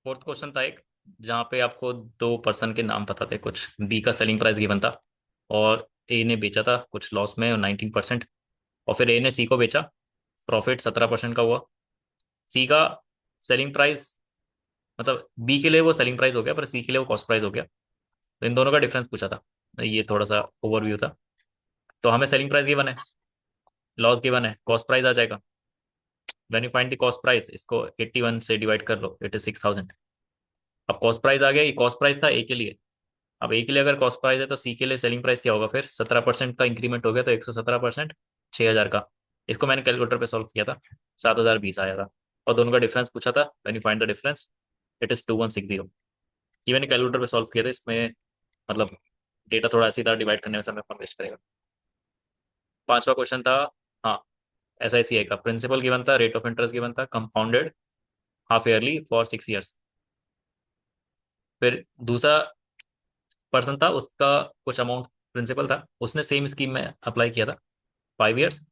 Fourth question था एक, जहाँ पे आपको दो पर्सन के नाम पता थे कुछ। बी का सेलिंग प्राइस गिवन था, और ए ने बेचा था कुछ लॉस में 19%, और फिर ए ने सी को बेचा, प्रॉफिट 17% का हुआ। सी का सेलिंग प्राइस, मतलब बी के लिए वो सेलिंग प्राइस हो गया, पर सी के लिए वो कॉस्ट प्राइस हो गया। तो इन दोनों का डिफरेंस पूछा था। ये थोड़ा सा ओवरव्यू था। तो हमें सेलिंग प्राइस गिवन है, लॉस गिवन है, कॉस्ट प्राइस आ जाएगा। When you find the cost price, इसको 81 से डिवाइड कर लो, इट इज 6000। अब कॉस्ट प्राइस आ गया, ये कॉस्ट प्राइस था ए के लिए। अब ए के लिए अगर कॉस्ट प्राइस है तो सी के लिए सेलिंग प्राइस क्या होगा? फिर 17% का इंक्रीमेंट हो गया, तो 117%, 6000 का। इसको मैंने कैलकुलेटर पे सॉल्व किया था, 7020 आया था। और दोनों का डिफरेंस पूछा था, when you find the difference, it is 2160। ये मैंने कैलकुलेटर पे सॉल्व किया था। इसमें मतलब डेटा थोड़ा ऐसी था, डिवाइड करने में समय कम वेस्ट करेगा। पांचवा क्वेश्चन था, हाँ, एस आई सी आई का प्रिंसिपल गिवन था, रेट ऑफ इंटरेस्ट गिवन था, compounded half yearly for 6 years. फिर दूसरा पर्सन था, उसका कुछ अमाउंट प्रिंसिपल था, उसने सेम स्कीम में अप्लाई किया था, 5 ईयर्स,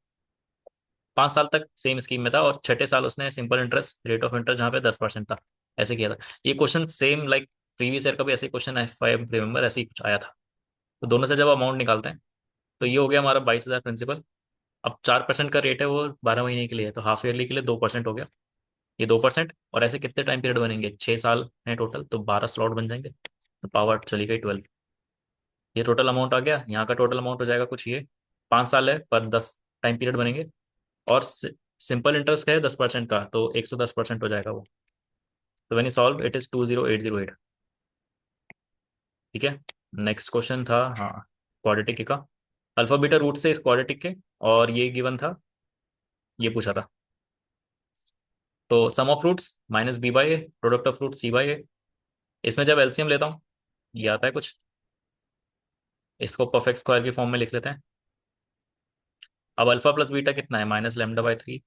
5 साल तक सेम स्कीम में था, और छठे साल उसने simple interest, rate of interest जहाँ पे 10% था, ऐसे किया था। ये question same like previous year का भी ऐसे क्वेश्चन है, 5 रिमेंबर ऐसे ही कुछ आया था। तो दोनों से जब अमाउंट निकालते हैं, तो ये हो गया हमारा 22,000 प्रिंसिपल। अब 4% का रेट है, वो 12 महीने के लिए है, तो हाफ ईयरली के लिए 2% हो गया। ये 2%, और ऐसे कितने टाइम पीरियड बनेंगे? 6 साल है टोटल, तो 12 स्लॉट बन जाएंगे, तो पावर चली गई 12। ये टोटल अमाउंट आ गया। यहाँ का टोटल अमाउंट हो जाएगा कुछ ये, 5 साल है पर 10 टाइम पीरियड बनेंगे। और सिंपल इंटरेस्ट है 10% का, तो 110% हो जाएगा वो। तो when you solve, it is 20808। ठीक है। नेक्स्ट क्वेश्चन था, हाँ, क्वाड्रेटिक का, अल्फा बीटा रूट से इस क्वाड्रेटिक के, और ये गिवन था, ये पूछा था। तो sum of roots minus B by A, product of root C by A. इसमें जब एलसीएम लेता हूँ, ये आता है कुछ, इसको परफेक्ट स्क्वायर की फॉर्म में लिख लेते हैं। अब अल्फा प्लस बीटा कितना है? Minus lambda by 3।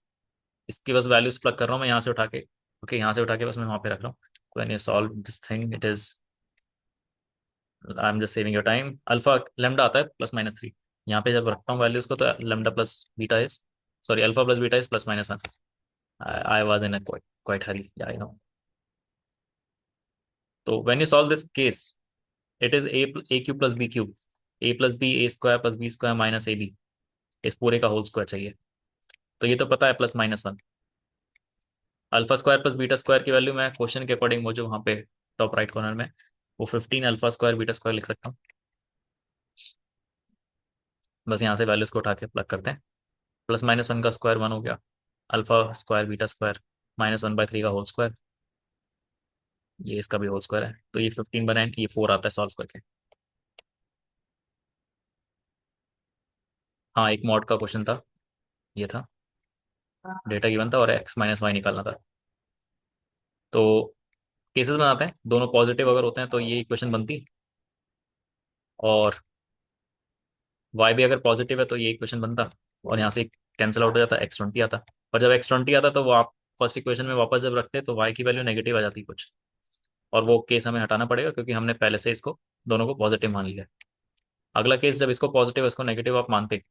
इसकी बस वैल्यूज प्लग कर रहा हूँ मैं यहाँ से उठा के। ओके, यहाँ से उठा के बस मैं वहाँ पे रख रहा हूँ। When you solve this thing, it is, I am just saving your time. Alpha lambda आता है +-3। यहाँ पे जब रखता हूँ वैल्यूज को, तो lambda plus beta is, sorry, alpha plus beta is +-1। I was in a quite hurry, I know. तो when you solve this case, it is A cube plus B cube, A plus B, A square plus B square minus A B, इस पूरे का whole square चाहिए। तो ये तो पता है, +-1। Alpha square plus beta square की वैल्यू मैं क्वेश्चन के अकॉर्डिंग, वो जो वहाँ पे टॉप राइट कॉर्नर में, वो 15 अल्फा स्क्वायर बीटा स्क्वायर लिख सकता हूँ। बस यहाँ से वैल्यूज को उठा के प्लग करते हैं। +-1 का स्क्वायर 1 हो गया, अल्फा स्क्वायर बीटा स्क्वायर -1/3 का होल स्क्वायर, ये इसका भी होल स्क्वायर है, तो ये 15 बना, ये 4 आता है सॉल्व करके। हाँ, एक मॉड का क्वेश्चन था, ये था, डेटा गिवन था और x-y निकालना था। तो केसेस बनाते हैं, दोनों पॉजिटिव अगर होते हैं तो ये इक्वेशन बनती, और y भी अगर पॉजिटिव है तो ये इक्वेशन बनता, और यहाँ से कैंसिल आउट हो जाता, x20 आता। और जब x20 आता, तो वो आप फर्स्ट इक्वेशन में वापस जब रखते हैं, तो y की वैल्यू नेगेटिव आ जाती है कुछ, और वो केस हमें हटाना पड़ेगा, क्योंकि हमने पहले से इसको दोनों को पॉजिटिव मान लिया है। अगला केस, जब इसको पॉजिटिव इसको नेगेटिव आप मानते,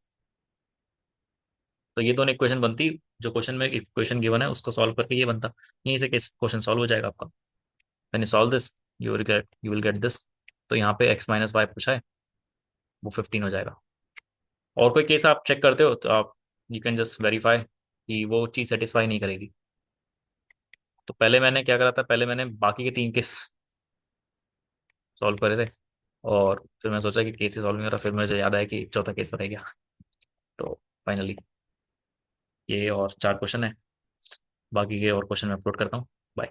तो ये दोनों इक्वेशन बनती। जो क्वेश्चन में इक्वेशन गिवन है उसको सॉल्व करके ये बनता, यहीं से केस क्वेश्चन सॉल्व हो जाएगा आपका। When you solve this, you will get this. तो यहाँ पे x-y पूछा है, वो 15 हो जाएगा। और कोई केस आप चेक करते हो तो आप, यू कैन जस्ट वेरीफाई कि वो चीज़ सेटिस्फाई नहीं करेगी। तो पहले मैंने क्या करा था, पहले मैंने बाकी के 3 केस सॉल्व करे थे, और फिर मैं सोचा कि केस सॉल्व नहीं हो रहा, फिर मुझे याद आया कि चौथा केस रह गया। तो फाइनली ये और 4 क्वेश्चन है, बाकी के और क्वेश्चन मैं अपलोड करता हूँ। बाय।